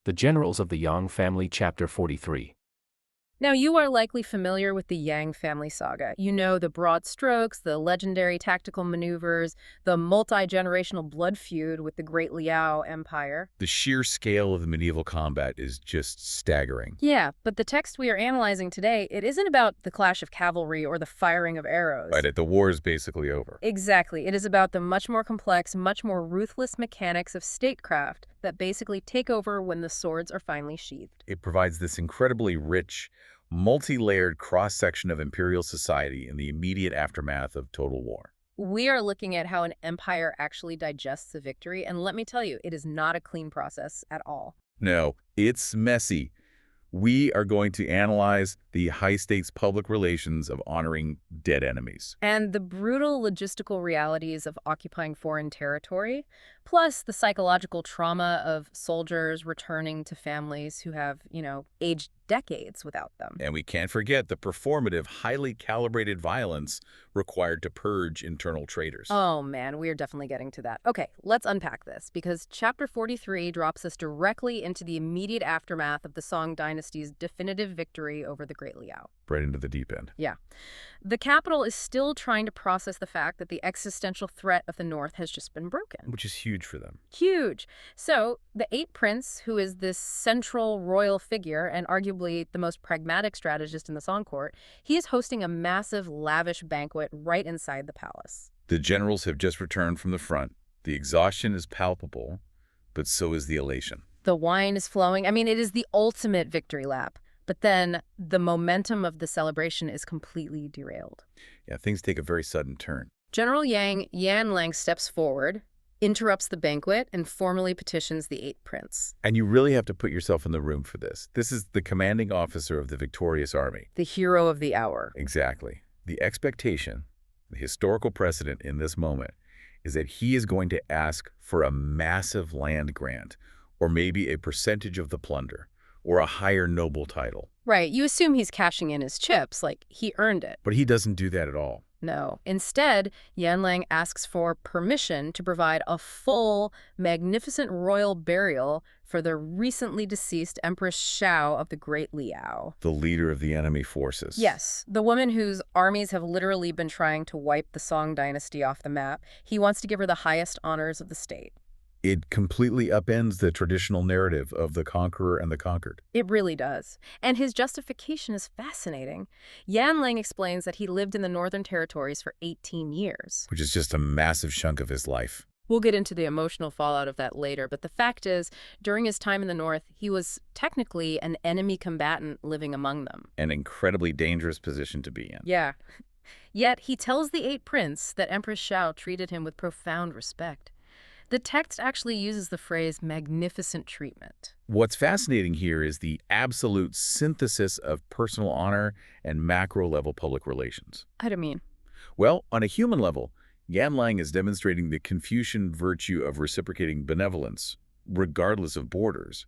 The Generals of the Yang Family, Chapter 43. Now, you are likely familiar with the Yang family saga. You know the broad strokes, the legendary tactical maneuvers, the multi-generational blood feud with the Great Liao Empire. The sheer scale of the medieval combat is just staggering. Yeah, but the text we are analyzing today, it isn't about the clash of cavalry or the firing of arrows. Right, the war is basically over. Exactly. It is about the much more complex, much more ruthless mechanics of statecraft that basically take over when the swords are finally sheathed. It provides this incredibly rich, multi-layered cross-section of imperial society in the immediate aftermath of total war. We are looking at how an empire actually digests a victory, and let me tell you, it is not a clean process at all. No, it's messy. We are going to analyze the high-stakes public relations of honoring dead enemies. And the brutal logistical realities of occupying foreign territory, plus the psychological trauma of soldiers returning to families who have, aged decades without them. And we can't forget the performative, highly calibrated violence required to purge internal traitors. Oh man, we are definitely getting to that. Okay, let's unpack this, because Chapter 43 drops us directly into the immediate aftermath of the Song Dynasty's definitive victory over the Great Liao. Right into the deep end. Yeah. The capital is still trying to process the fact that the existential threat of the North has just been broken. Which is huge for them. Huge. So the Eight Prince, who is this central royal figure and arguably the most pragmatic strategist in the Song court, he is hosting a massive, lavish banquet right inside the palace. The generals have just returned from the front. The exhaustion is palpable, but so is the elation. The wine is flowing. I mean, it is the ultimate victory lap. But then the momentum of the celebration is completely derailed. Yeah, things take a very sudden turn. General Yan Lang steps forward, interrupts the banquet, and formally petitions the Eight Prince. And you really have to put yourself in the room for this. This is the commanding officer of the victorious army. The hero of the hour. Exactly. The expectation, the historical precedent in this moment, is that he is going to ask for a massive land grant, or maybe a percentage of the plunder, or a higher noble title. Right. You assume he's cashing in his chips, like he earned it. But he doesn't do that at all. No. Instead, Yan Lang asks for permission to provide a full, magnificent royal burial for the recently deceased Empress Xiao of the Great Liao. The leader of the enemy forces. Yes, the woman whose armies have literally been trying to wipe the Song dynasty off the map. He wants to give her the highest honors of the state. It completely upends the traditional narrative of the conqueror and the conquered. It really does. And his justification is fascinating. Yan Lang explains that he lived in the Northern Territories for 18 years. Which is just a massive chunk of his life. We'll get into the emotional fallout of that later, but the fact is, during his time in the North, he was technically an enemy combatant living among them. An incredibly dangerous position to be in. Yeah. Yet he tells the Eight Prince that Empress Xiao treated him with profound respect. The text actually uses the phrase magnificent treatment. What's fascinating here is the absolute synthesis of personal honor and macro-level public relations. How do you mean? Well, on a human level, Yan Lang is demonstrating the Confucian virtue of reciprocating benevolence, regardless of borders.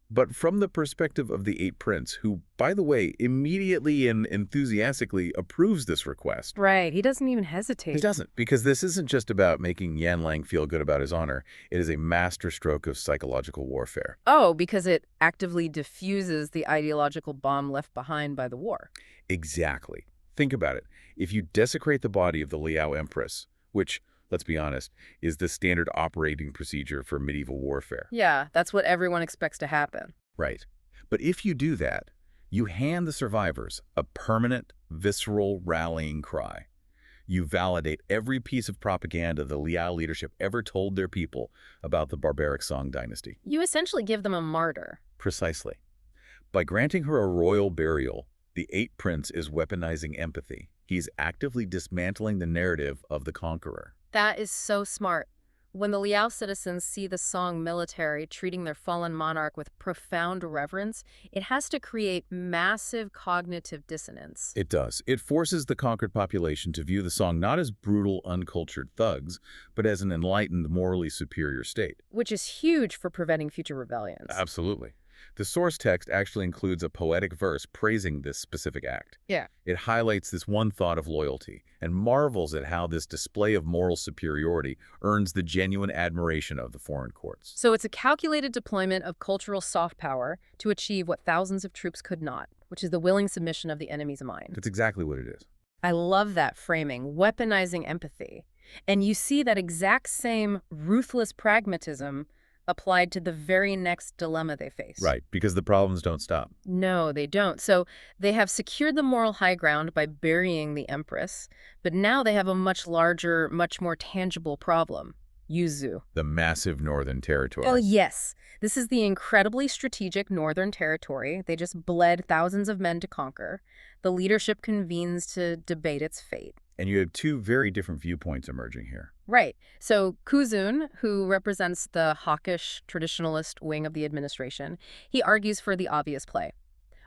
But from the perspective of the Eight Prince, who, by the way, immediately and enthusiastically approves this request. Right, he doesn't even hesitate. He doesn't, because this isn't just about making Yan Lang feel good about his honor. It is a masterstroke of psychological warfare. Oh, because it actively diffuses the ideological bomb left behind by the war. Exactly. Think about it. If you desecrate the body of the Liao Empress, which, let's be honest, is the standard operating procedure for medieval warfare. Yeah, that's what everyone expects to happen. Right. But if you do that, you hand the survivors a permanent, visceral rallying cry. You validate every piece of propaganda the Liao leadership ever told their people about the barbaric Song dynasty. You essentially give them a martyr. Precisely. By granting her a royal burial, the Eight Prince is weaponizing empathy. He's actively dismantling the narrative of the conqueror. That is so smart. When the Liao citizens see the Song military treating their fallen monarch with profound reverence, it has to create massive cognitive dissonance. It does. It forces the conquered population to view the Song not as brutal, uncultured thugs, but as an enlightened, morally superior state. Which is huge for preventing future rebellions. Absolutely. The source text actually includes a poetic verse praising this specific act. Yeah. It highlights this one thought of loyalty and marvels at how this display of moral superiority earns the genuine admiration of the foreign courts. So it's a calculated deployment of cultural soft power to achieve what thousands of troops could not, which is the willing submission of the enemy's mind. That's exactly what it is. I love that framing, weaponizing empathy. And you see that exact same ruthless pragmatism applied to the very next dilemma they face. Right, because the problems don't stop. No, they don't. So they have secured the moral high ground by burying the Empress, but now they have a much larger, much more tangible problem. Yuzu. The massive northern territory. Oh, yes. This is the incredibly strategic northern territory they just bled thousands of men to conquer. The leadership convenes to debate its fate. And you have two very different viewpoints emerging here. Right. So Kuzun, who represents the hawkish traditionalist wing of the administration, he argues for the obvious play.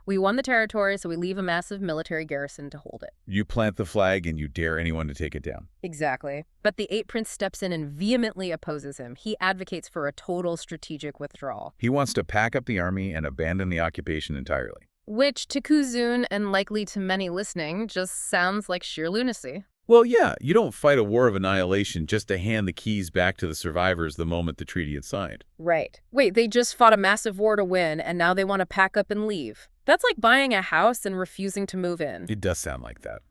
We won the territory, so we leave a massive military garrison to hold it. You plant the flag and you dare anyone to take it down. Exactly. But the Eight Prince steps in and vehemently opposes him. He advocates for a total strategic withdrawal. He wants to pack up the army and abandon the occupation entirely. Which, to Kuzun, and likely to many listening, just sounds like sheer lunacy. Well, yeah, you don't fight a war of annihilation just to hand the keys back to the survivors the moment the treaty is signed. Right. Wait, they just fought a massive war to win, and now they want to pack up and leave. That's like buying a house and refusing to move in. It does sound like that.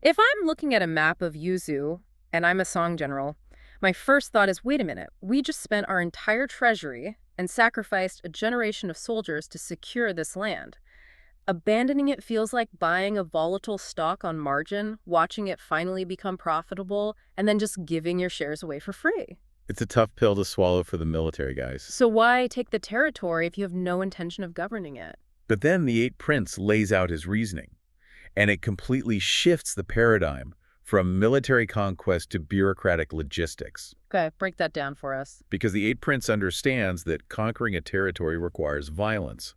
If I'm looking at a map of Yuzu, and I'm a Song general, my first thought is, wait a minute, we just spent our entire treasury and sacrificed a generation of soldiers to secure this land. Abandoning it feels like buying a volatile stock on margin, watching it finally become profitable, and then just giving your shares away for free. It's a tough pill to swallow for the military guys. So why take the territory if you have no intention of governing it? But then the Eight Prince lays out his reasoning, and it completely shifts the paradigm from military conquest to bureaucratic logistics. Okay, break that down for us. Because the Eight Prince understands that conquering a territory requires violence,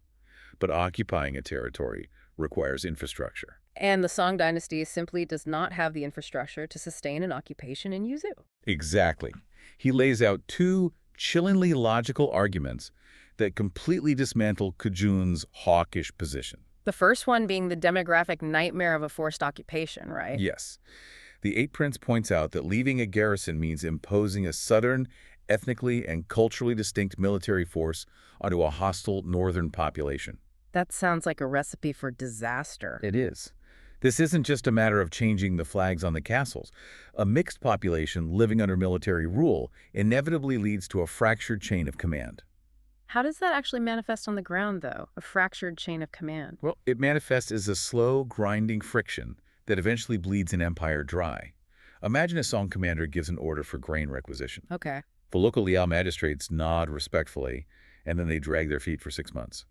but occupying a territory requires infrastructure. And the Song dynasty simply does not have the infrastructure to sustain an occupation in Yuzu. Exactly. He lays out two chillingly logical arguments that completely dismantle Kuzun's hawkish position. The first one being the demographic nightmare of a forced occupation, right? Yes. The Eight Prince points out that leaving a garrison means imposing a southern, ethnically and culturally distinct military force onto a hostile northern population. That sounds like a recipe for disaster. It is. This isn't just a matter of changing the flags on the castles. A mixed population living under military rule inevitably leads to a fractured chain of command. How does that actually manifest on the ground, though? A fractured chain of command. Well, it manifests as a slow, grinding friction that eventually bleeds an empire dry. Imagine a Song commander gives an order for grain requisition. Okay. The local Liao magistrates nod respectfully, and then they drag their feet for 6 months.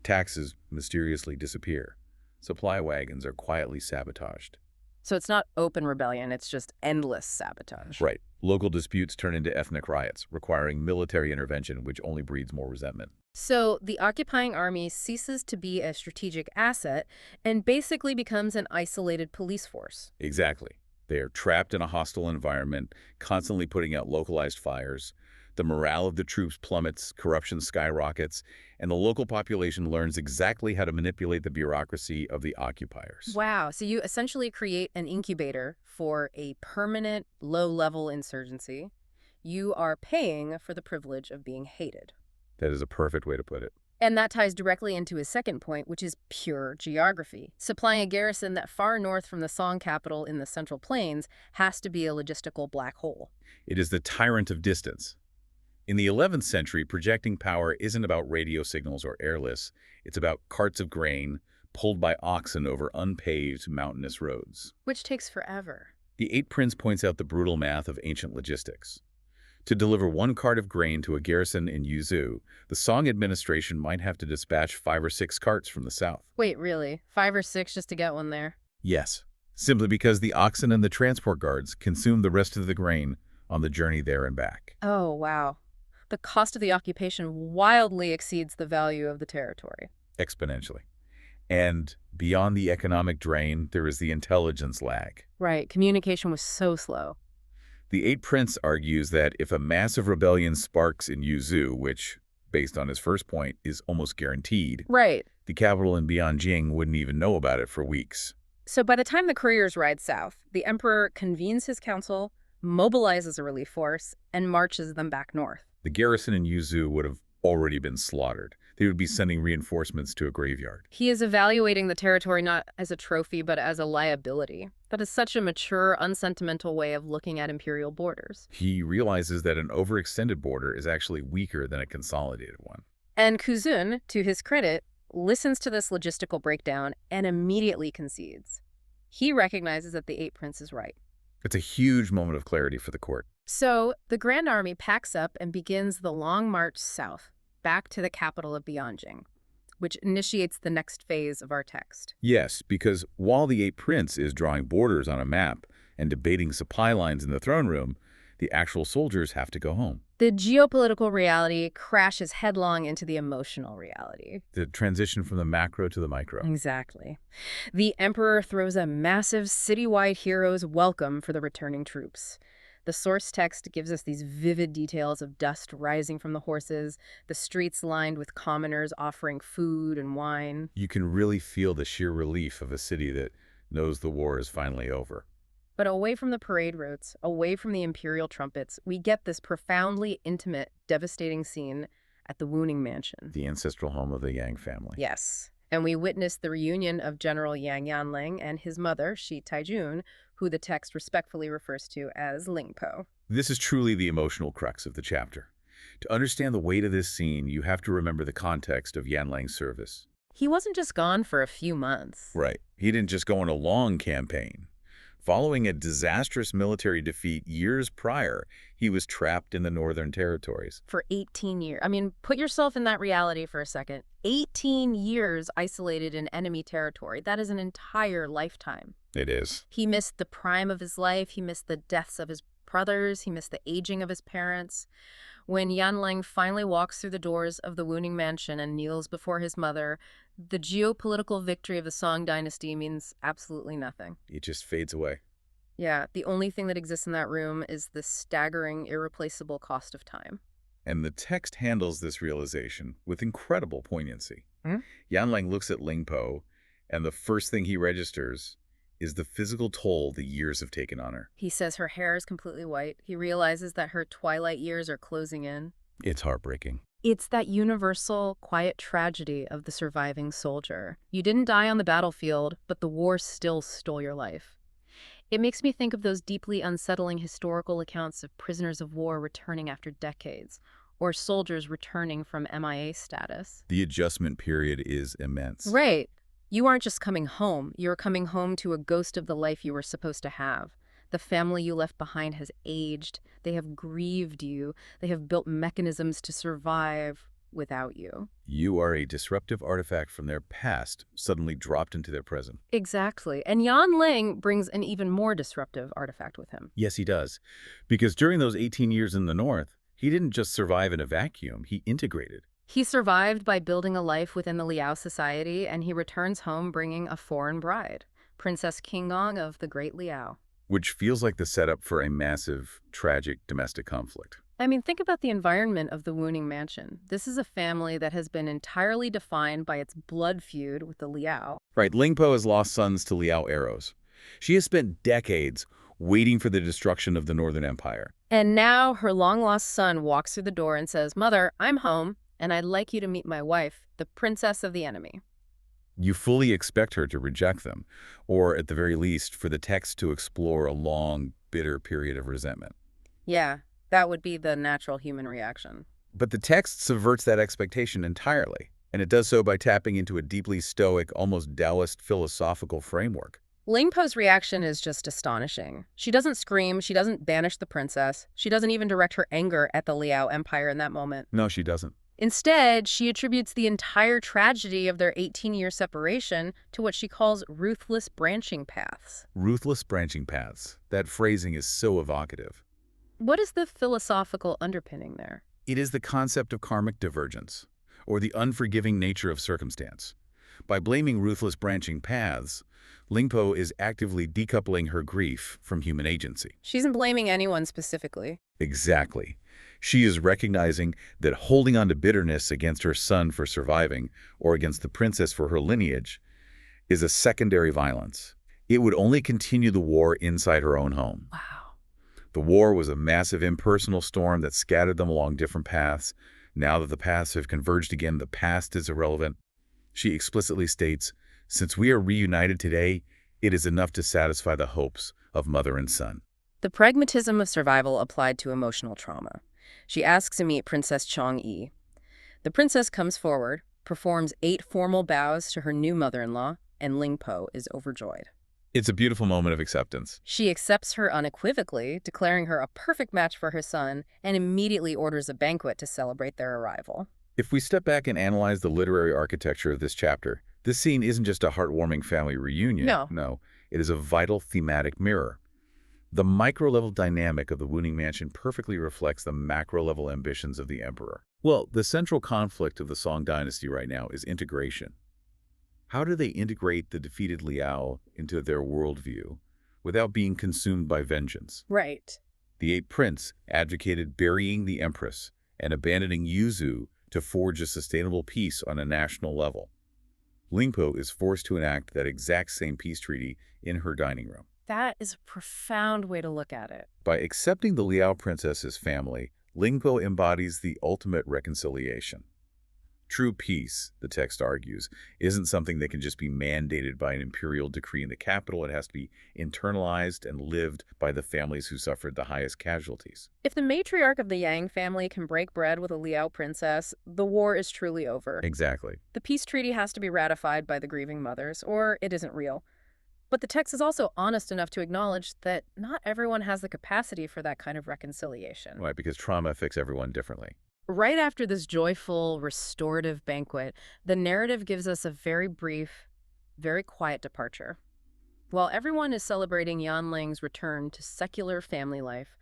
Taxes mysteriously disappear. Supply wagons are quietly sabotaged. So it's not open rebellion, it's just endless sabotage. Right. Local disputes turn into ethnic riots, requiring military intervention, which only breeds more resentment. So the occupying army ceases to be a strategic asset and basically becomes an isolated police force. Exactly. They are trapped in a hostile environment, constantly putting out localized fires. The morale of the troops plummets, corruption skyrockets, and the local population learns exactly how to manipulate the bureaucracy of the occupiers. Wow. So you essentially create an incubator for a permanent low-level insurgency. You are paying for the privilege of being hated. That is a perfect way to put it. And that ties directly into his second point, which is pure geography. Supplying a garrison that far north from the Song capital in the Central Plains has to be a logistical black hole. It is the tyrant of distance. In the 11th century, projecting power isn't about radio signals or airlifts. It's about carts of grain pulled by oxen over unpaved mountainous roads. Which takes forever. The Eight Prince points out the brutal math of ancient logistics. To deliver 1 cart of grain to a garrison in Yuzu, the Song administration might have to dispatch 5 or 6 carts from the south. Wait, really? 5 or 6 just to get one there? Yes, simply because the oxen and the transport guards consume the rest of the grain on the journey there and back. Oh, wow. The cost of the occupation wildly exceeds the value of the territory. Exponentially. And beyond the economic drain, there is the intelligence lag. Right. Communication was so slow. The Eight Prince argues that if a massive rebellion sparks in Yuzu, which based on his first point, is almost guaranteed. Right. The capital in Bianjing wouldn't even know about it for weeks. So by the time the couriers ride south, the emperor convenes his council, mobilizes a relief force, and marches them back north. The garrison in Yuzhou would have already been slaughtered. They would be sending reinforcements to a graveyard. He is evaluating the territory not as a trophy, but as a liability. That is such a mature, unsentimental way of looking at imperial borders. He realizes that an overextended border is actually weaker than a consolidated one. And Kuzun, to his credit, listens to this logistical breakdown and immediately concedes. He recognizes that the Eight Prince is right. It's a huge moment of clarity for the court. So the Grand Army packs up and begins the long march south, back to the capital of Bianjing, which initiates the next phase of our text. Yes, because while the Eight Prince is drawing borders on a map and debating supply lines in the throne room, the actual soldiers have to go home. The geopolitical reality crashes headlong into the emotional reality. The transition from the macro to the micro. Exactly. The emperor throws a massive citywide hero's welcome for the returning troops. The source text gives us these vivid details of dust rising from the horses, the streets lined with commoners offering food and wine. You can really feel the sheer relief of a city that knows the war is finally over. But away from the parade routes, away from the imperial trumpets, we get this profoundly intimate, devastating scene at the Wuning Mansion. The ancestral home of the Yang family. Yes. And we witness the reunion of General Yang Yanling and his mother, Shi Taijun, who the text respectfully refers to as Lingpo. This is truly the emotional crux of the chapter. To understand the weight of this scene, you have to remember the context of Yanlang's service. He wasn't just gone for a few months. Right. He didn't just go on a long campaign. Following a disastrous military defeat years prior, he was trapped in the Northern Territories. For 18 years. I mean, put yourself in that reality for a second. 18 years isolated in enemy territory. That is an entire lifetime. It is. He missed the prime of his life. He missed the deaths of his brothers. He missed the aging of his parents. When Yanlang finally walks through the doors of the Wuning Mansion and kneels before his mother, the geopolitical victory of the Song dynasty means absolutely nothing. It just fades away. Yeah, the only thing that exists in that room is the staggering, irreplaceable cost of time. And the text handles this realization with incredible poignancy. Hmm? Yanlang looks at Lingpo, and the first thing he registers is the physical toll the years have taken on her. He says her hair is completely white. He realizes that her twilight years are closing in. It's heartbreaking. It's that universal, quiet tragedy of the surviving soldier. You didn't die on the battlefield, but the war still stole your life. It makes me think of those deeply unsettling historical accounts of prisoners of war returning after decades, or soldiers returning from MIA status. The adjustment period is immense. Right. You aren't just coming home. You're coming home to a ghost of the life you were supposed to have. The family you left behind has aged. They have grieved you. They have built mechanisms to survive without you. You are a disruptive artifact from their past, suddenly dropped into their present. Exactly. And Yanling brings an even more disruptive artifact with him. Yes, he does. Because during those 18 years in the North, he didn't just survive in a vacuum, he integrated. He survived by building a life within the Liao society, and he returns home bringing a foreign bride, Princess Qinggong of the Great Liao. Which feels like the setup for a massive, tragic domestic conflict. I mean, think about the environment of the Wuning Mansion. This is a family that has been entirely defined by its blood feud with the Liao. Right, Lingpo has lost sons to Liao arrows. She has spent decades waiting for the destruction of the Northern Empire. And now her long-lost son walks through the door and says, "Mother, I'm home, and I'd like you to meet my wife, the princess of the enemy." You fully expect her to reject them, or at the very least, for the text to explore a long, bitter period of resentment. Yeah, that would be the natural human reaction. But the text subverts that expectation entirely, and it does so by tapping into a deeply stoic, almost Taoist philosophical framework. Lingpo's reaction is just astonishing. She doesn't scream, she doesn't banish the princess, she doesn't even direct her anger at the Liao Empire in that moment. No, she doesn't. Instead, she attributes the entire tragedy of their 18-year separation to what she calls ruthless branching paths. Ruthless branching paths. That phrasing is so evocative. What is the philosophical underpinning there? It is the concept of karmic divergence, or the unforgiving nature of circumstance. By blaming ruthless branching paths, Lingpo is actively decoupling her grief from human agency. She isn't blaming anyone specifically. Exactly. She is recognizing that holding on to bitterness against her son for surviving or against the princess for her lineage is a secondary violence. It would only continue the war inside her own home. Wow. The war was a massive impersonal storm that scattered them along different paths. Now that the paths have converged again, the past is irrelevant. She explicitly states, "Since we are reunited today, it is enough to satisfy the hopes of mother and son." The pragmatism of survival applied to emotional trauma. She asks to meet Princess Chang'e. The princess comes forward, performs 8 formal bows to her new mother-in-law, and Lingpo is overjoyed. It's a beautiful moment of acceptance. She accepts her unequivocally, declaring her a perfect match for her son, and immediately orders a banquet to celebrate their arrival. If we step back and analyze the literary architecture of this chapter, this scene isn't just a heartwarming family reunion. No, it is a vital thematic mirror. The micro-level dynamic of the Wuning Mansion perfectly reflects the macro-level ambitions of the emperor. Well, the central conflict of the Song dynasty right now is integration. How do they integrate the defeated Liao into their worldview without being consumed by vengeance? Right. The 8th prince advocated burying the empress and abandoning Yuzhu to forge a sustainable peace on a national level. Lingpo is forced to enact that exact same peace treaty in her dining room. That is a profound way to look at it. By accepting the Liao princess's family, Lingpo embodies the ultimate reconciliation. True peace, the text argues, isn't something that can just be mandated by an imperial decree in the capital. It has to be internalized and lived by the families who suffered the highest casualties. If the matriarch of the Yang family can break bread with a Liao princess, the war is truly over. Exactly. The peace treaty has to be ratified by the grieving mothers, or it isn't real. But the text is also honest enough to acknowledge that not everyone has the capacity for that kind of reconciliation. Right, because trauma affects everyone differently. Right after this joyful, restorative banquet, the narrative gives us a very brief, very quiet departure. While everyone is celebrating Yan Ling's return to secular family life,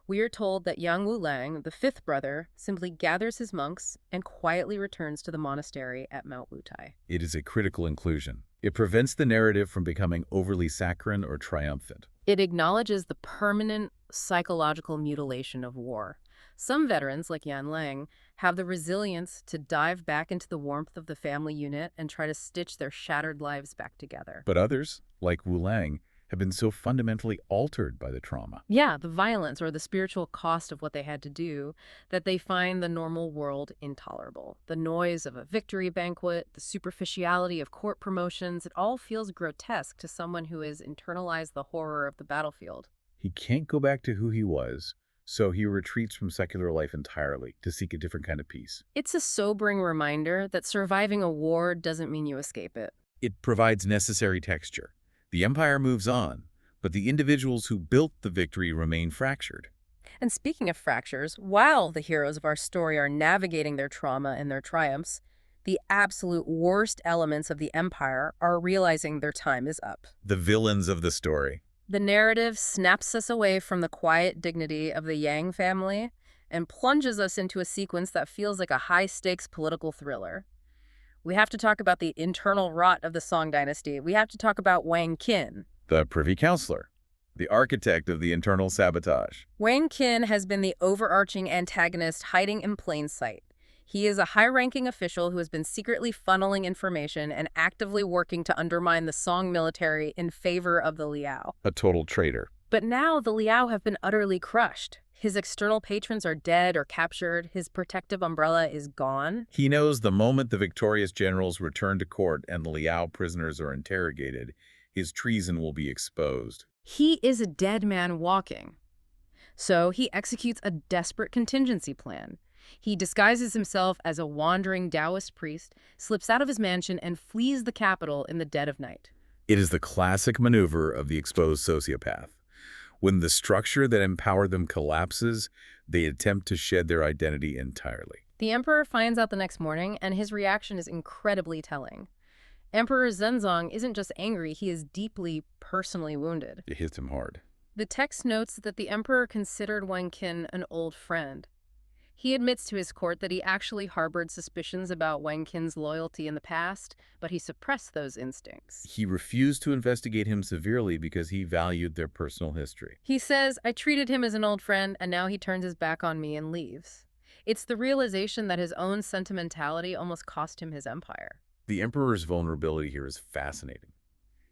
we are told that Yang Wulang, the 5th brother, simply gathers his monks and quietly returns to the monastery at Mount Wutai. It is a critical inclusion. It prevents the narrative from becoming overly saccharine or triumphant. It acknowledges the permanent psychological mutilation of war. Some veterans, like Yan Lang, have the resilience to dive back into the warmth of the family unit and try to stitch their shattered lives back together. But others, like Wu Lang, have been so fundamentally altered by the trauma. Yeah, the violence or the spiritual cost of what they had to do, that they find the normal world intolerable. The noise of a victory banquet, the superficiality of court promotions, it all feels grotesque to someone who has internalized the horror of the battlefield. He can't go back to who he was, so he retreats from secular life entirely to seek a different kind of peace. It's a sobering reminder that surviving a war doesn't mean you escape it. It provides necessary texture. The empire moves on, but the individuals who built the victory remain fractured. And speaking of fractures, while the heroes of our story are navigating their trauma and their triumphs, the absolute worst elements of the empire are realizing their time is up. The villains of the story. The narrative snaps us away from the quiet dignity of the Yang family and plunges us into a sequence that feels like a high-stakes political thriller. We have to talk about the internal rot of the Song dynasty. We have to talk about Wang Qin. The Privy Councilor, the architect of the internal sabotage. Wang Qin has been the overarching antagonist hiding in plain sight. He is a high-ranking official who has been secretly funneling information and actively working to undermine the Song military in favor of the Liao. A total traitor. But now the Liao have been utterly crushed. His external patrons are dead or captured. His protective umbrella is gone. He knows the moment the victorious generals return to court and the Liao prisoners are interrogated, his treason will be exposed. He is a dead man walking. So he executes a desperate contingency plan. He disguises himself as a wandering Taoist priest, slips out of his mansion, and flees the capital in the dead of night. It is the classic maneuver of the exposed sociopath. When the structure that empowered them collapses, they attempt to shed their identity entirely. The emperor finds out the next morning, and his reaction is incredibly telling. Emperor Zhenzong isn't just angry, he is deeply, personally wounded. It hits him hard. The text notes that the emperor considered Wang Qin an old friend. He admits to his court that he actually harbored suspicions about Wang Qin's loyalty in the past, but he suppressed those instincts. He refused to investigate him severely because he valued their personal history. He says, "I treated him as an old friend, and now he turns his back on me and leaves." It's the realization that his own sentimentality almost cost him his empire. The emperor's vulnerability here is fascinating.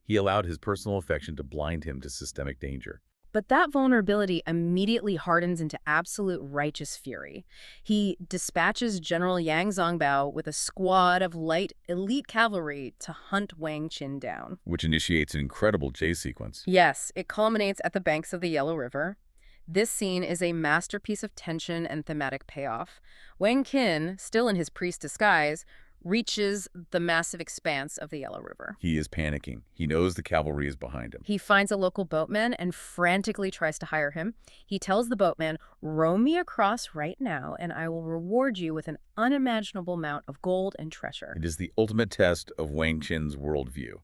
He allowed his personal affection to blind him to systemic danger. But that vulnerability immediately hardens into absolute righteous fury. He dispatches General Yang Zongbao with a squad of light elite cavalry to hunt Wang Qin down. Which initiates an incredible chase sequence. Yes, it culminates at the banks of the Yellow River. This scene is a masterpiece of tension and thematic payoff. Wang Qin, still in his priest disguise, reaches the massive expanse of the Yellow River. He is panicking. He knows the cavalry is behind him. He finds a local boatman and frantically tries to hire him. He tells the boatman, "Row me across right now, and I will reward you with an unimaginable amount of gold and treasure." It is the ultimate test of Wang Qin's worldview.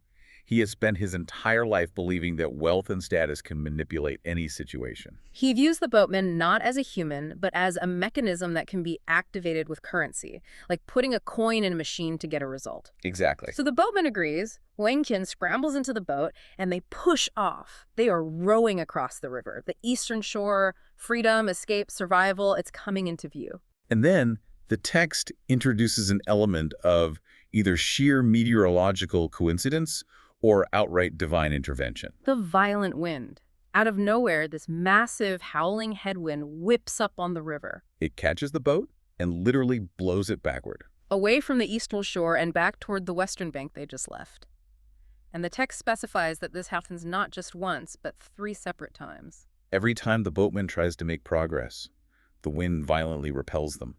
He has spent his entire life believing that wealth and status can manipulate any situation. He views the boatman not as a human, but as a mechanism that can be activated with currency, like putting a coin in a machine to get a result. Exactly. So the boatman agrees. Wang Qin scrambles into the boat, and they push off. They are rowing across the river. The eastern shore, freedom, escape, survival, it's coming into view. And then the text introduces an element of either sheer meteorological coincidence or outright divine intervention. The violent wind. Out of nowhere, this massive howling headwind whips up on the river. It catches the boat and literally blows it backward. Away from the eastern shore and back toward the western bank they just left. And the text specifies that this happens not just once, but 3 separate times. Every time the boatman tries to make progress, the wind violently repels them.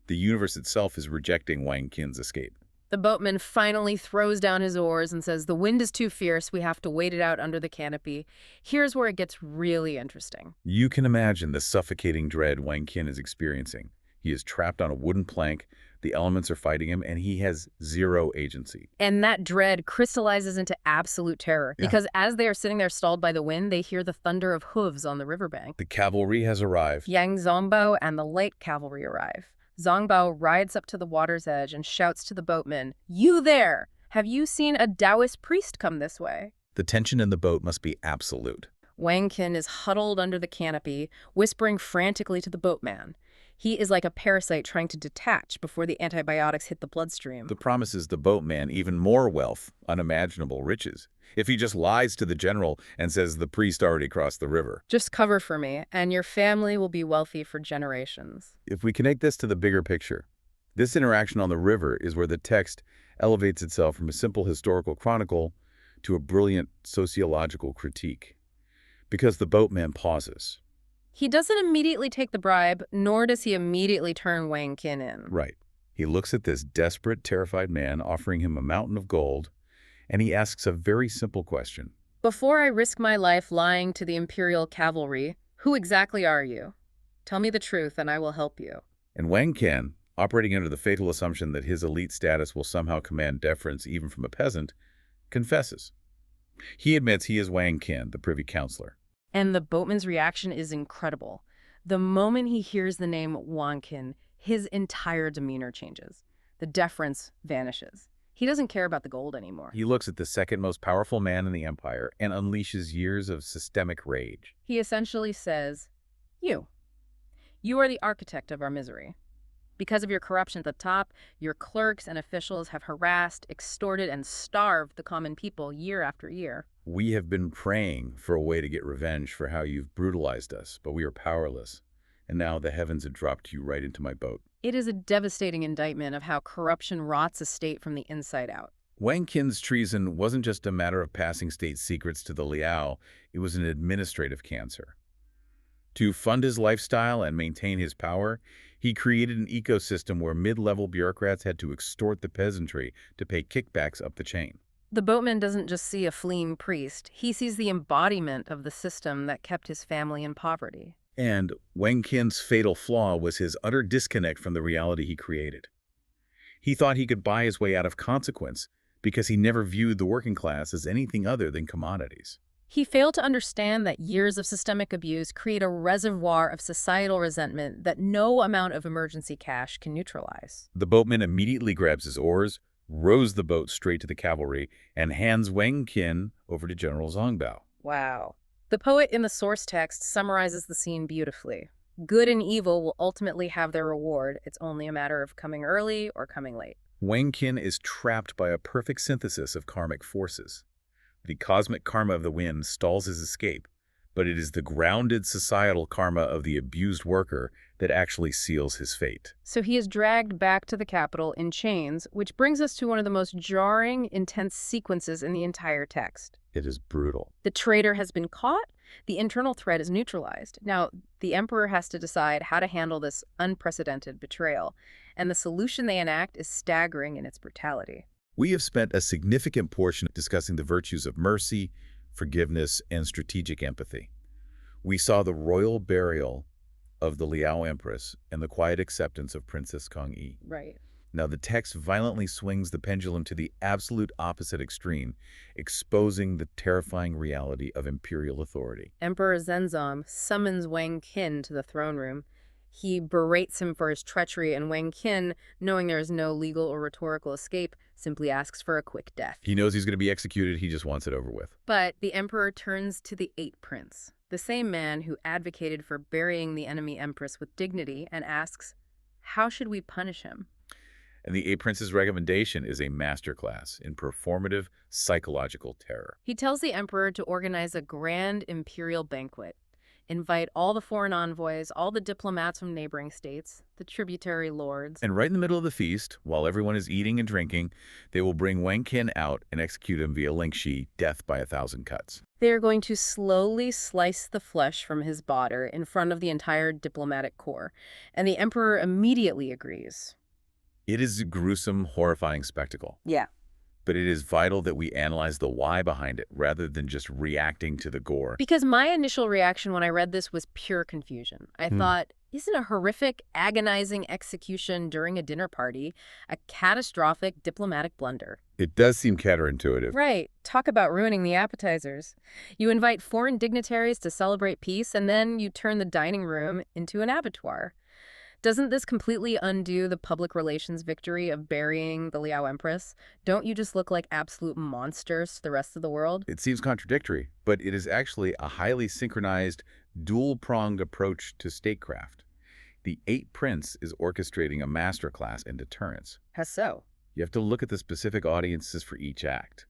The universe itself is rejecting Wang Qin's escape. The boatman finally throws down his oars and says, "The wind is too fierce, we have to wait it out under the canopy." Here's where it gets really interesting. You can imagine the suffocating dread Wang Qin is experiencing. He is trapped on a wooden plank, the elements are fighting him, and he has zero agency. And that dread crystallizes into absolute terror, because as they are sitting there stalled by the wind, they hear the thunder of hooves on the riverbank. The cavalry has arrived. Yang Zongbao and the light cavalry arrive. Zongbao rides up to the water's edge and shouts to the boatman, "You there! Have you seen a Taoist priest come this way?" The tension in the boat must be absolute. Wang Qin is huddled under the canopy, whispering frantically to the boatman. He is like a parasite trying to detach before the antibiotics hit the bloodstream. The promises the boatman even more wealth, unimaginable riches, if he just lies to the general and says the priest already crossed the river. "Just cover for me, and your family will be wealthy for generations." If we connect this to the bigger picture, this interaction on the river is where the text elevates itself from a simple historical chronicle to a brilliant sociological critique. Because the boatman pauses. He doesn't immediately take the bribe, nor does he immediately turn Wang Qin in. Right. He looks at this desperate, terrified man offering him a mountain of gold, and he asks a very simple question. "Before I risk my life lying to the Imperial Cavalry, who exactly are you? Tell me the truth and I will help you." And Wang Qin, operating under the fatal assumption that his elite status will somehow command deference even from a peasant, confesses. He admits he is Wang Qin, the Privy Councillor. And the boatman's reaction is incredible. The moment he hears the name Wang Qin, his entire demeanor changes. The deference vanishes. He doesn't care about the gold anymore. He looks at the second most powerful man in the empire and unleashes years of systemic rage. He essentially says, You are the architect of our misery. Because of your corruption at the top, your clerks and officials have harassed, extorted, and starved the common people year after year. We have been praying for a way to get revenge for how you've brutalized us, but we are powerless. And now the heavens have dropped you right into my boat. It is a devastating indictment of how corruption rots a state from the inside out. Wang Qin's treason wasn't just a matter of passing state secrets to the Liao, it was an administrative cancer. To fund his lifestyle and maintain his power, he created an ecosystem where mid-level bureaucrats had to extort the peasantry to pay kickbacks up the chain. The boatman doesn't just see a fleeing priest. He sees the embodiment of the system that kept his family in poverty. And Wang Qin's fatal flaw was his utter disconnect from the reality he created. He thought he could buy his way out of consequence because he never viewed the working class as anything other than commodities. He failed to understand that years of systemic abuse create a reservoir of societal resentment that no amount of emergency cash can neutralize. The boatman immediately grabs his oars, rows the boat straight to the cavalry, and hands Wang Qin over to General Zongbao. Wow. The poet in the source text summarizes the scene beautifully. Good and evil will ultimately have their reward. It's only a matter of coming early or coming late. Wang Qin is trapped by a perfect synthesis of karmic forces. The cosmic karma of the wind stalls his escape, but it is the grounded societal karma of the abused worker that actually seals his fate. So he is dragged back to the capital in chains, which brings us to one of the most jarring, intense sequences in the entire text. It is brutal. The traitor has been caught, the internal threat is neutralized. Now, the emperor has to decide how to handle this unprecedented betrayal, and the solution they enact is staggering in its brutality. We have spent a significant portion discussing the virtues of mercy, forgiveness, and strategic empathy. We saw the royal burial of the Liao Empress and the quiet acceptance of Princess Kangyi. Right. Now, the text violently swings the pendulum to the absolute opposite extreme, exposing the terrifying reality of imperial authority. Emperor Zhenzong summons Wang Qin to the throne room. He berates him for his treachery, and Wang Qin, knowing there is no legal or rhetorical escape, simply asks for a quick death. He knows he's going to be executed. He just wants it over with. But the emperor turns to the Eight Prince, the same man who advocated for burying the enemy empress with dignity, and asks, how should we punish him? And the Eight Prince's recommendation is a masterclass in performative psychological terror. He tells the emperor to organize a grand imperial banquet. Invite all the foreign envoys, all the diplomats from neighboring states, the tributary lords. And right in the middle of the feast, while everyone is eating and drinking, they will bring Wang Qin out and execute him via Lingxi, death by 1,000 cuts. They are going to slowly slice the flesh from his body in front of the entire diplomatic corps, and the emperor immediately agrees. It is a gruesome, horrifying spectacle. Yeah. But it is vital that we analyze the why behind it rather than just reacting to the gore. Because my initial reaction when I read this was pure confusion. I thought, isn't a horrific, agonizing execution during a dinner party a catastrophic diplomatic blunder? It does seem counterintuitive. Right. Talk about ruining the appetizers. You invite foreign dignitaries to celebrate peace, and then you turn the dining room into an abattoir. Doesn't this completely undo the public relations victory of burying the Liao Empress? Don't you just look like absolute monsters to the rest of the world? It seems contradictory, but it is actually a highly synchronized, dual-pronged approach to statecraft. The Eight Prince is orchestrating a masterclass in deterrence. How so? You have to look at the specific audiences for each act.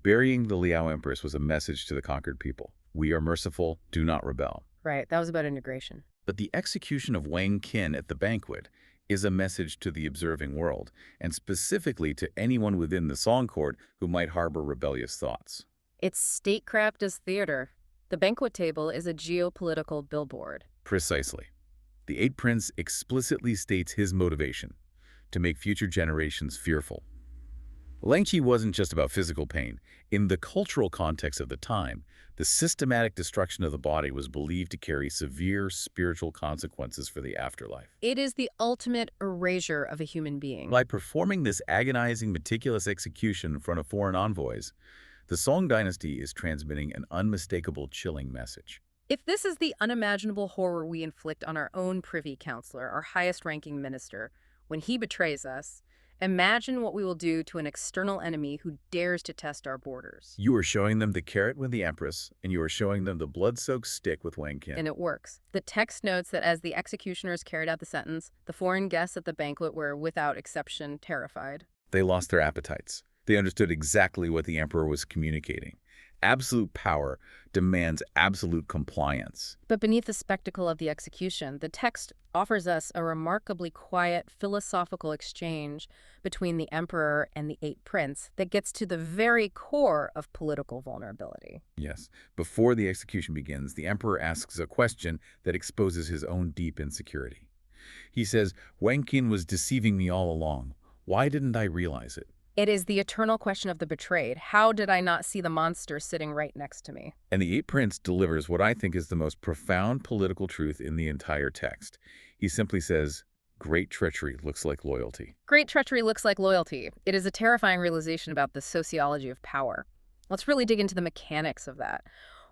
Burying the Liao Empress was a message to the conquered people. We are merciful, do not rebel. Right, that was about integration. But the execution of Wang Qin at the banquet is a message to the observing world, and specifically to anyone within the Song Court who might harbor rebellious thoughts. It's statecraft as theater. The banquet table is a geopolitical billboard. Precisely. The Eight Prince explicitly states his motivation: to make future generations fearful. Lingxi wasn't just about physical pain. In the cultural context of the time, the systematic destruction of the body was believed to carry severe spiritual consequences for the afterlife. It is the ultimate erasure of a human being. By performing this agonizing, meticulous execution in front of foreign envoys, the Song dynasty is transmitting an unmistakable, chilling message. If this is the unimaginable horror we inflict on our own privy councillor, our highest-ranking minister, when he betrays us, imagine what we will do to an external enemy who dares to test our borders. You are showing them the carrot with the Empress, and you are showing them the blood-soaked stick with Wang Qin. And it works. The text notes that as the executioners carried out the sentence, the foreign guests at the banquet were, without exception, terrified. They lost their appetites. They understood exactly what the emperor was communicating. Absolute power demands absolute compliance. But beneath the spectacle of the execution, the text offers us a remarkably quiet philosophical exchange between the emperor and the Eight Prince that gets to the very core of political vulnerability. Yes. Before the execution begins, the emperor asks a question that exposes his own deep insecurity. He says, Wang Qin was deceiving me all along. Why didn't I realize it? It is the eternal question of the betrayed. How did I not see the monster sitting right next to me? And the Eight Prince delivers what I think is the most profound political truth in the entire text. He simply says, great treachery looks like loyalty. Great treachery looks like loyalty. It is a terrifying realization about the sociology of power. Let's really dig into the mechanics of that.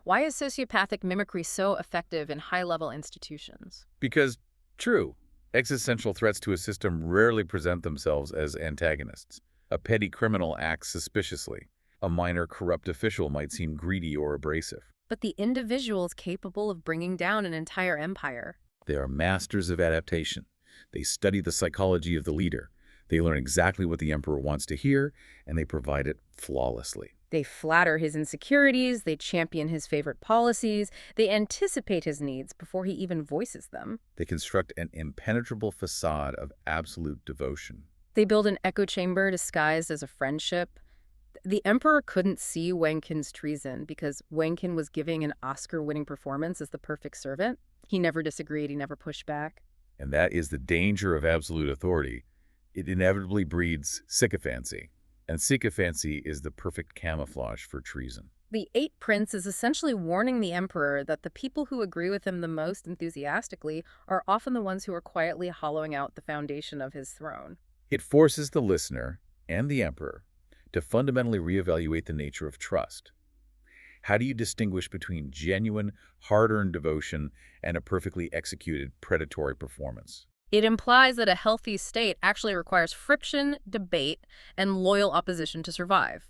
Why is sociopathic mimicry so effective in high-level institutions? Because, true, existential threats to a system rarely present themselves as antagonists. A petty criminal acts suspiciously. A minor corrupt official might seem greedy or abrasive. But the individuals capable of bringing down an entire empire. They are masters of adaptation. They study the psychology of the leader. They learn exactly what the emperor wants to hear, and they provide it flawlessly. They flatter his insecurities, they champion his favorite policies, they anticipate his needs before he even voices them. They construct an impenetrable facade of absolute devotion. They build an echo chamber disguised as a friendship. The emperor couldn't see Wang Qin's treason because Wang Qin was giving an Oscar-winning performance as the perfect servant. He never disagreed, he never pushed back. And that is the danger of absolute authority. It inevitably breeds sycophancy. And sycophancy is the perfect camouflage for treason. The Eight Prince is essentially warning the emperor that the people who agree with him the most enthusiastically are often the ones who are quietly hollowing out the foundation of his throne. It forces the listener and the emperor to fundamentally reevaluate the nature of trust. How do you distinguish between genuine, hard-earned devotion and a perfectly executed predatory performance? It implies that a healthy state actually requires friction, debate, and loyal opposition to survive.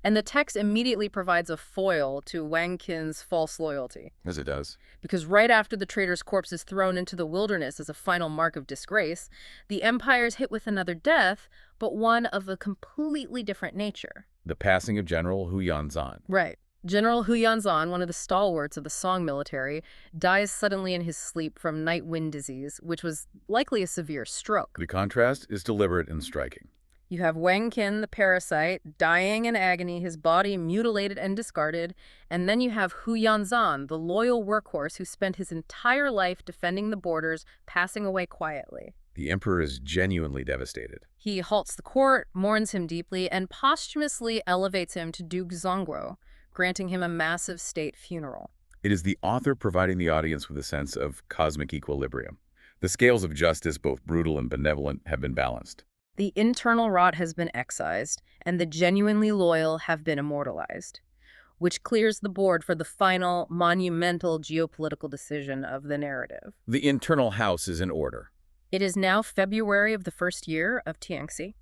And the text immediately provides a foil to Wang Qin's false loyalty. As it does. Because right after the traitor's corpse is thrown into the wilderness as a final mark of disgrace, the empire is hit with another death, but one of a completely different nature. The passing of General Hu Yanzan. Right. General Hu Yanzan, one of the stalwarts of the Song military, dies suddenly in his sleep from night wind disease, which was likely a severe stroke. The contrast is deliberate and striking. You have Wang Qin, the parasite, dying in agony, his body mutilated and discarded, and then you have Hu Yanzan, the loyal workhorse who spent his entire life defending the borders, passing away quietly. The emperor is genuinely devastated. He halts the court, mourns him deeply, and posthumously elevates him to Duke Zongguo, granting him a massive state funeral. It is the author providing the audience with a sense of cosmic equilibrium. The scales of justice, both brutal and benevolent, have been balanced. The internal rot has been excised, and the genuinely loyal have been immortalized, which clears the board for the final, monumental geopolitical decision of the narrative. The internal house is in order. It is now February of the first year of Tianxi,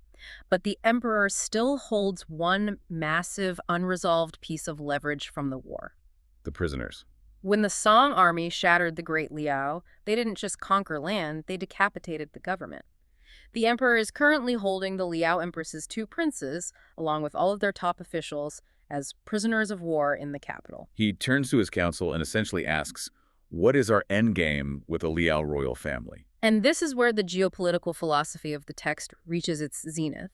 but the emperor still holds one massive, unresolved piece of leverage from the war. The prisoners. When the Song army shattered the Great Liao, they didn't just conquer land, they decapitated the government. The emperor is currently holding the Liao Empress's two princes, along with all of their top officials, as prisoners of war in the capital. He turns to his council and essentially asks, what is our endgame with the Liao royal family? And this is where the geopolitical philosophy of the text reaches its zenith.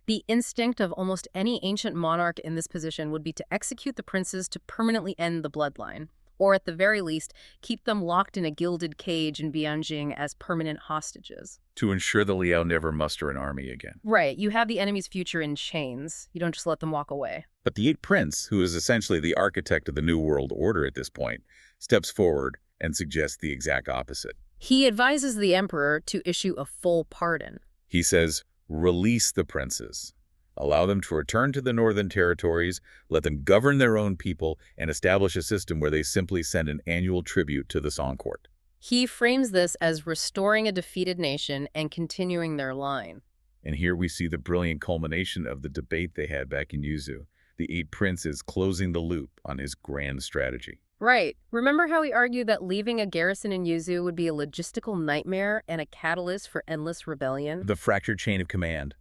The instinct of almost any ancient monarch in this position would be to execute the princes to permanently end the bloodline, or at the very least, keep them locked in a gilded cage in Bianjing as permanent hostages. To ensure the Liao never muster an army again. Right, you have the enemy's future in chains. You don't just let them walk away. But the Eight Prince, who is essentially the architect of the New World Order at this point, steps forward and suggests the exact opposite. He advises the emperor to issue a full pardon. He says, release the princes. Allow them to return to the northern territories, let them govern their own people, and establish a system where they simply send an annual tribute to the Song court. He frames this as restoring a defeated nation and continuing their line. And here we see the brilliant culmination of the debate they had back in Yuzhou. The Eight Princes closing the loop on his grand strategy. Right. Remember how he argued that leaving a garrison in Yuzhou would be a logistical nightmare and a catalyst for endless rebellion? The fractured chain of command.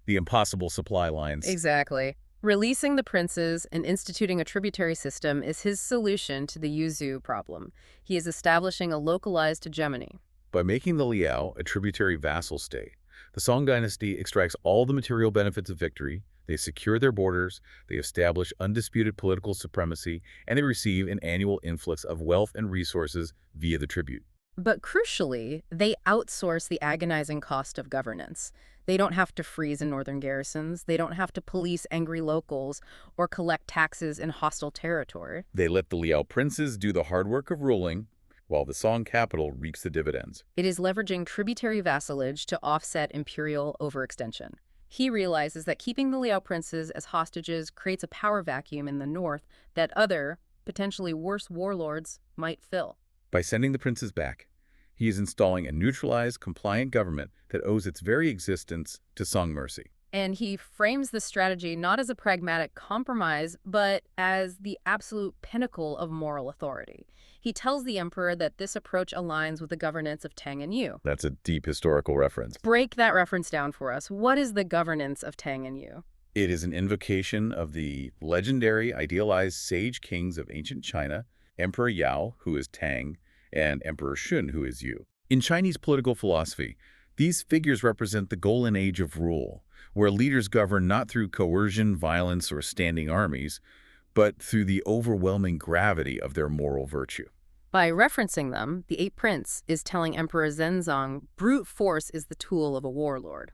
The impossible supply lines. Exactly. Releasing the princes and instituting a tributary system is his solution to the Yuzhou problem. He is establishing a localized hegemony. By making the Liao a tributary vassal state, the Song dynasty extracts all the material benefits of victory, they secure their borders, they establish undisputed political supremacy, and they receive an annual influx of wealth and resources via the tribute. But crucially, they outsource the agonizing cost of governance. They don't have to freeze in northern garrisons. They don't have to police angry locals or collect taxes in hostile territory. They let the Liao princes do the hard work of ruling, while the Song capital reaps the dividends. It is leveraging tributary vassalage to offset imperial overextension. He realizes that keeping the Liao princes as hostages creates a power vacuum in the north that other, potentially worse warlords might fill. By sending the princes back, he is installing a neutralized, compliant government that owes its very existence to Song mercy. And he frames the strategy not as a pragmatic compromise, but as the absolute pinnacle of moral authority. He tells the emperor that this approach aligns with the governance of Tang and Yu. That's a deep historical reference. Break that reference down for us. What is the governance of Tang and Yu? It is an invocation of the legendary, idealized sage kings of ancient China, Emperor Yao, who is Tang, and Emperor Shun, who is Yu. In Chinese political philosophy, these figures represent the golden age of rule, where leaders govern not through coercion, violence, or standing armies, but through the overwhelming gravity of their moral virtue. By referencing them, the Eight Prince is telling Emperor Zhenzong brute force is the tool of a warlord.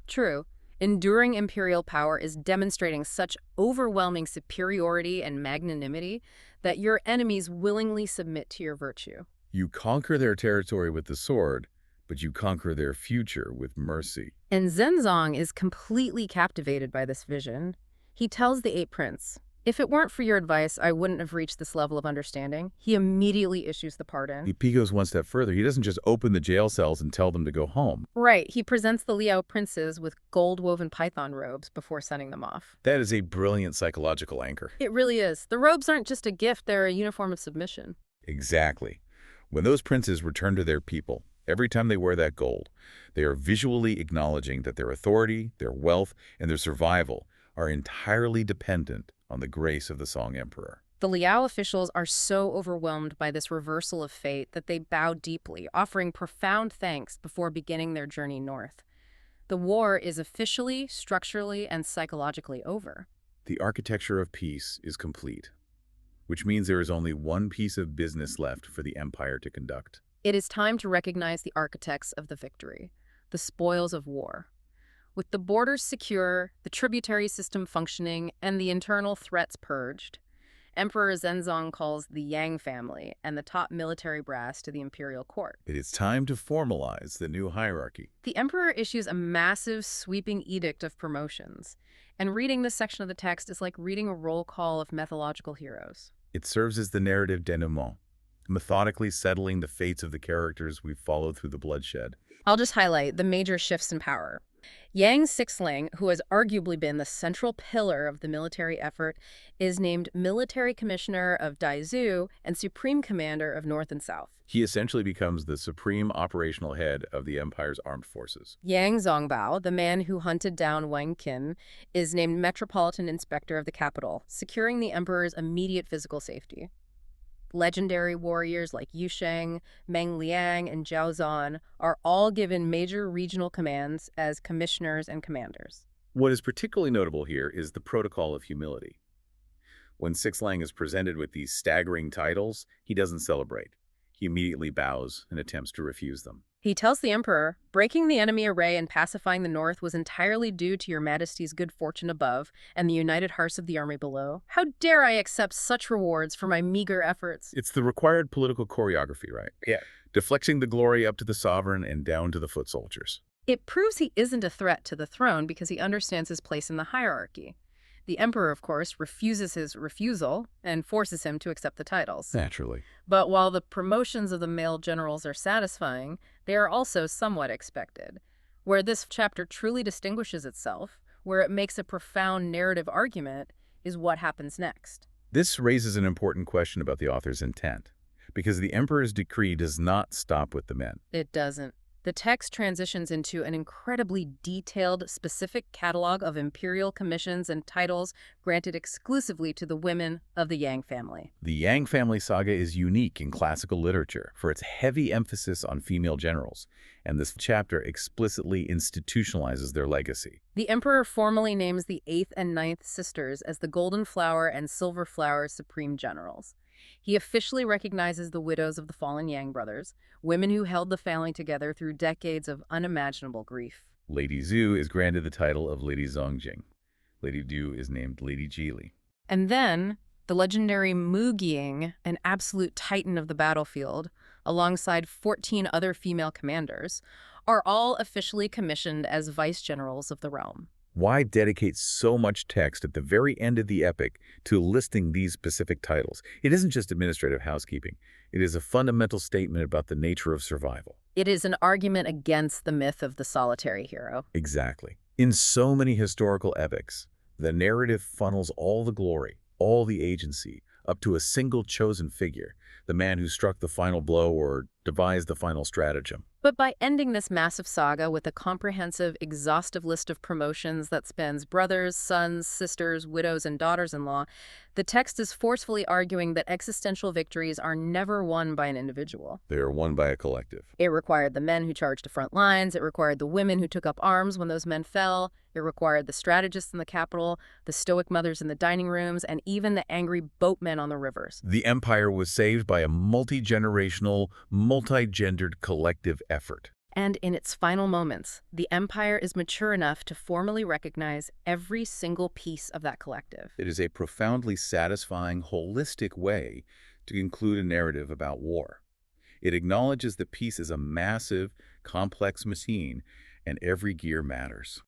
True, enduring imperial power is demonstrating such overwhelming superiority and magnanimity that your enemies willingly submit to your virtue. You conquer their territory with the sword, but you conquer their future with mercy. And Zhenzong is completely captivated by this vision. He tells the Eight Prince, "If it weren't for your advice, I wouldn't have reached this level of understanding." He immediately issues the pardon. He goes one step further. He doesn't just open the jail cells and tell them to go home. Right, he presents the Liao princes with gold-woven python robes before sending them off. That is a brilliant psychological anchor. It really is. The robes aren't just a gift, they're a uniform of submission. Exactly. When those princes return to their people, every time they wear that gold, they are visually acknowledging that their authority, their wealth, and their survival are entirely dependent on the grace of the Song Emperor. The Liao officials are so overwhelmed by this reversal of fate that they bow deeply, offering profound thanks before beginning their journey north. The war is officially, structurally, and psychologically over. The architecture of peace is complete, which means there is only one piece of business left for the empire to conduct. It is time to recognize the architects of the victory, the spoils of war. With the borders secure, the tributary system functioning, and the internal threats purged, Emperor Zhenzong calls the Yang family and the top military brass to the imperial court. It is time to formalize the new hierarchy. The emperor issues a massive, sweeping edict of promotions, and reading this section of the text is like reading a roll call of mythological heroes. It serves as the narrative denouement, methodically settling the fates of the characters we've followed through the bloodshed. I'll just highlight the major shifts in power. Yang Sixling, who has arguably been the central pillar of the military effort, is named Military Commissioner of Daizhou and Supreme Commander of North and South. He essentially becomes the supreme operational head of the empire's armed forces. Yang Zongbao, the man who hunted down Wang Qin, is named Metropolitan Inspector of the capital, securing the emperor's immediate physical safety. Legendary warriors like Yu Sheng, Meng Liang, and Zhao Zan are all given major regional commands as commissioners and commanders. What is particularly notable here is the protocol of humility. When Sixlang is presented with these staggering titles, he doesn't celebrate. He immediately bows and attempts to refuse them. He tells the emperor, "Breaking the enemy array and pacifying the north was entirely due to your majesty's good fortune above and the united hearts of the army below. How dare I accept such rewards for my meager efforts?" It's the required political choreography, right? Yeah. Deflecting the glory up to the sovereign and down to the foot soldiers. It proves he isn't a threat to the throne because he understands his place in the hierarchy. The emperor, of course, refuses his refusal and forces him to accept the titles. Naturally. But while the promotions of the male generals are satisfying, they are also somewhat expected. Where this chapter truly distinguishes itself, where it makes a profound narrative argument, is what happens next. This raises an important question about the author's intent, because the emperor's decree does not stop with the men. It doesn't. The text transitions into an incredibly detailed, specific catalog of imperial commissions and titles granted exclusively to the women of the Yang family. The Yang family saga is unique in classical literature for its heavy emphasis on female generals, and this chapter explicitly institutionalizes their legacy. The emperor formally names the 8th and 9th sisters as the Golden Flower and Silver Flower Supreme Generals. He officially recognizes the widows of the fallen Yang brothers, women who held the family together through decades of unimaginable grief. Lady Zhu is granted the title of Lady Zongjing. Lady Du is named Lady Jili. And then, the legendary Mu Ying, an absolute titan of the battlefield, alongside 14 other female commanders, are all officially commissioned as vice generals of the realm. Why dedicate so much text at the very end of the epic to listing these specific titles? It isn't just administrative housekeeping. It is a fundamental statement about the nature of survival. It is an argument against the myth of the solitary hero. Exactly. In so many historical epics, the narrative funnels all the glory, all the agency, up to a single chosen figure, the man who struck the final blow or devised the final stratagem. But by ending this massive saga with a comprehensive, exhaustive list of promotions that spans brothers, sons, sisters, widows, and daughters-in-law, the text is forcefully arguing that existential victories are never won by an individual. They are won by a collective. It required the men who charged the front lines, it required the women who took up arms when those men fell, it required the strategists in the capital, the stoic mothers in the dining rooms, and even the angry boatmen on the rivers. The empire was saved by a multi-generational, multi-gendered collective effort. And in its final moments, the empire is mature enough to formally recognize every single piece of that collective. It is a profoundly satisfying, holistic way to conclude a narrative about war. It acknowledges the piece as a massive, complex machine, and every gear matters.